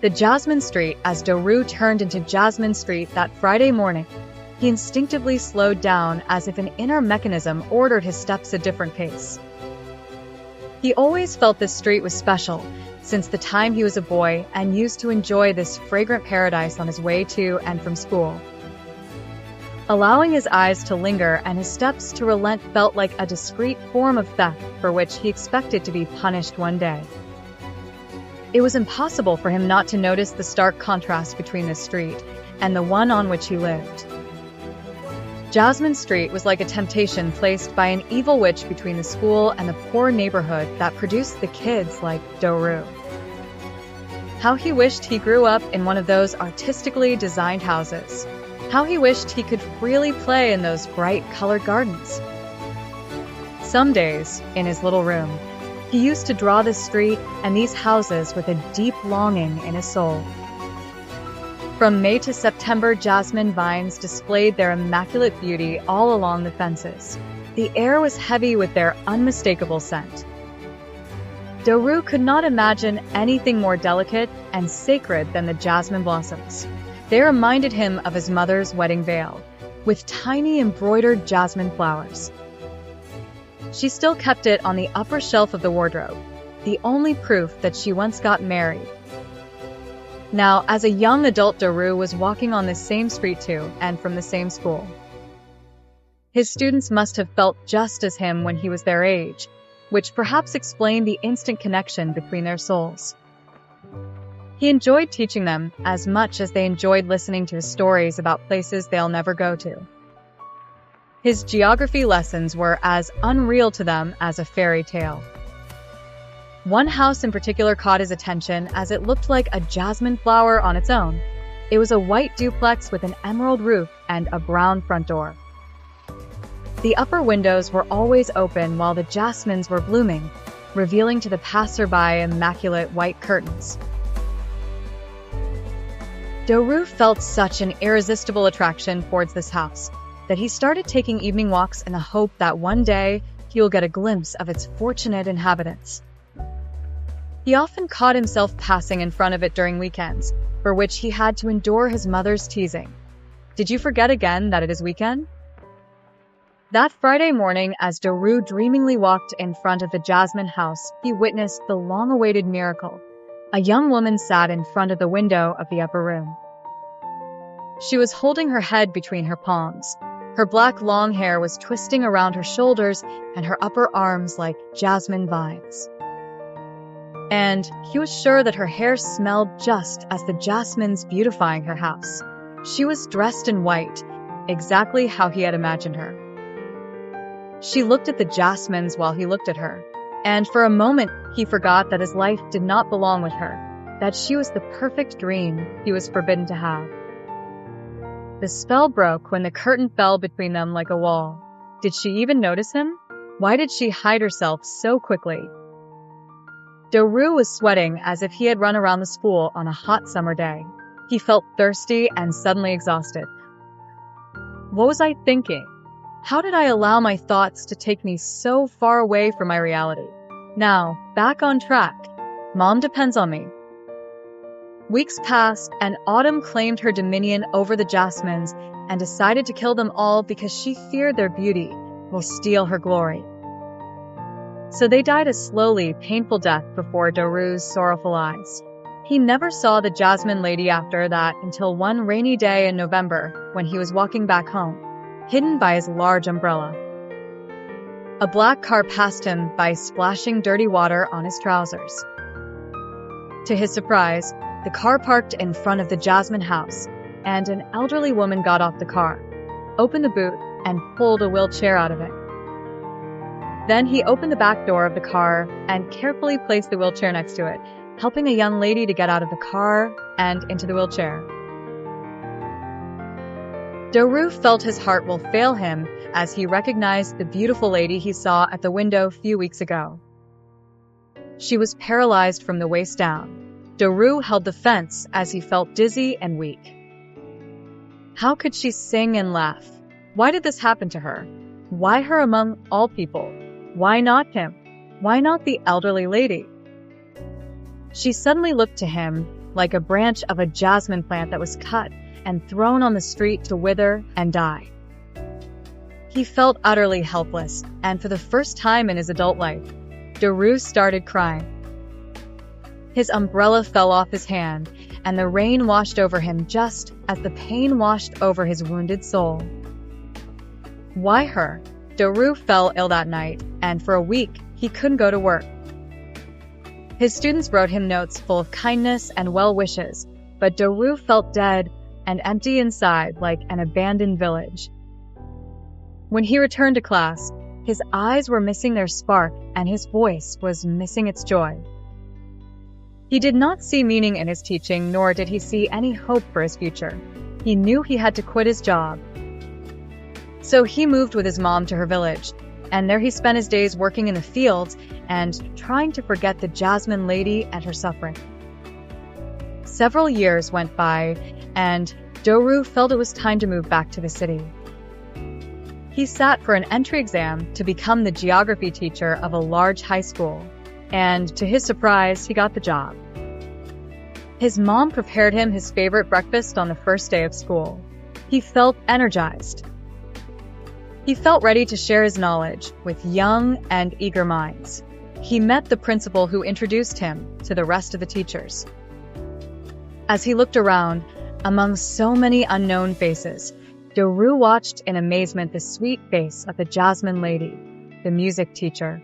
the Jasmine Street. As Doru turned into Jasmine Street that Friday morning, he instinctively slowed down as if an inner mechanism ordered his steps a different pace. He always felt this street was special since the time he was a boy and used to enjoy this fragrant paradise on his way to and from school. Allowing his eyes to linger and his steps to relent felt like a discreet form of theft for which he expected to be punished one day. It was impossible for him not to notice the stark contrast between this street and the one on which he lived. Jasmine Street was like a temptation placed by an evil witch between the school and the poor neighborhood that produced the kids like Doru. How he wished he grew up in one of those artistically designed houses. How he wished he could freely play in those bright colored gardens. Some days, in his little room, he used to draw this street and these houses with a deep longing in his soul. From May to September, jasmine vines displayed their immaculate beauty all along the fences. The air was heavy with their unmistakable scent. Doru could not imagine anything more delicate and sacred than the jasmine blossoms. They reminded him of his mother's wedding veil, with tiny embroidered jasmine flowers. She still kept it on the upper shelf of the wardrobe, the only proof that she once got married. Now, as a young adult, Doru was walking on this same street too, and from the same school. His students must have felt just as him when he was their age, which perhaps explained the instant connection between their souls. He enjoyed teaching them as much as they enjoyed listening to his stories about places they'll never go to. His geography lessons were as unreal to them as a fairy tale. One house in particular caught his attention as it looked like a jasmine flower on its own. It was a white duplex with an emerald roof and a brown front door. The upper windows were always open while the jasmines were blooming, revealing to the passerby immaculate white curtains. Doru felt such an irresistible attraction towards this house that he started taking evening walks in the hope that one day he will get a glimpse of its fortunate inhabitants. He often caught himself passing in front of it during weekends, for which he had to endure his mother's teasing. "Did you forget again that it is weekend?" That Friday morning, as Doru dreamingly walked in front of the Jasmine house, he witnessed the long-awaited miracle. A young woman sat in front of the window of the upper room. She was holding her head between her palms. Her black long hair was twisting around her shoulders and her upper arms like jasmine vines. And he was sure that her hair smelled just as the jasmines beautifying her house. She was dressed in white, exactly how he had imagined her. She looked at the jasmines while he looked at her, and for a moment he forgot that his life did not belong with her, that she was the perfect dream he was forbidden to have. The spell broke when the curtain fell between them like a wall. Did she even notice him? Why did she hide herself so quickly? Doru was sweating as if he had run around the school on a hot summer day. He felt thirsty and suddenly exhausted. What was I thinking? How did I allow my thoughts to take me so far away from my reality? Now, back on track. Mom depends on me. Weeks passed, and autumn claimed her dominion over the jasmines and decided to kill them all because she feared their beauty will steal her glory. So they died a slowly, painful death before Doru's sorrowful eyes. He never saw the jasmine lady after that until one rainy day in November when he was walking back home, hidden by his large umbrella. A black car passed him by splashing dirty water on his trousers. To his surprise, the car parked in front of the Jasmine house, and an elderly woman got off the car, opened the boot, and pulled a wheelchair out of it. Then he opened the back door of the car and carefully placed the wheelchair next to it, helping a young lady to get out of the car and into the wheelchair. Doru felt his heart will fail him as he recognized the beautiful lady he saw at the window a few weeks ago. She was paralyzed from the waist down. Doru held the fence as he felt dizzy and weak. How could she sing and laugh? Why did this happen to her? Why her among all people? Why not him? Why not the elderly lady? She suddenly looked to him, like a branch of a jasmine plant that was cut and thrown on the street to wither and die. He felt utterly helpless, and for the first time in his adult life, Daru started crying. His umbrella fell off his hand, and the rain washed over him just as the pain washed over his wounded soul. Why her? Daru fell ill that night, and for a week, he couldn't go to work. His students wrote him notes full of kindness and well wishes, but Daru felt dead and empty inside like an abandoned village. When he returned to class, his eyes were missing their spark and his voice was missing its joy. He did not see meaning in his teaching, nor did he see any hope for his future. He knew he had to quit his job. So he moved with his mom to her village, and there he spent his days working in the fields and trying to forget the Jasmine lady and her suffering. Several years went by, and Daru felt it was time to move back to the city. He sat for an entry exam to become the geography teacher of a large high school, and to his surprise, he got the job. His mom prepared him his favorite breakfast on the first day of school. He felt energized. He felt ready to share his knowledge with young and eager minds. He met the principal who introduced him to the rest of the teachers. As he looked around, among so many unknown faces, Daru watched in amazement the sweet face of the Jasmine lady, the music teacher.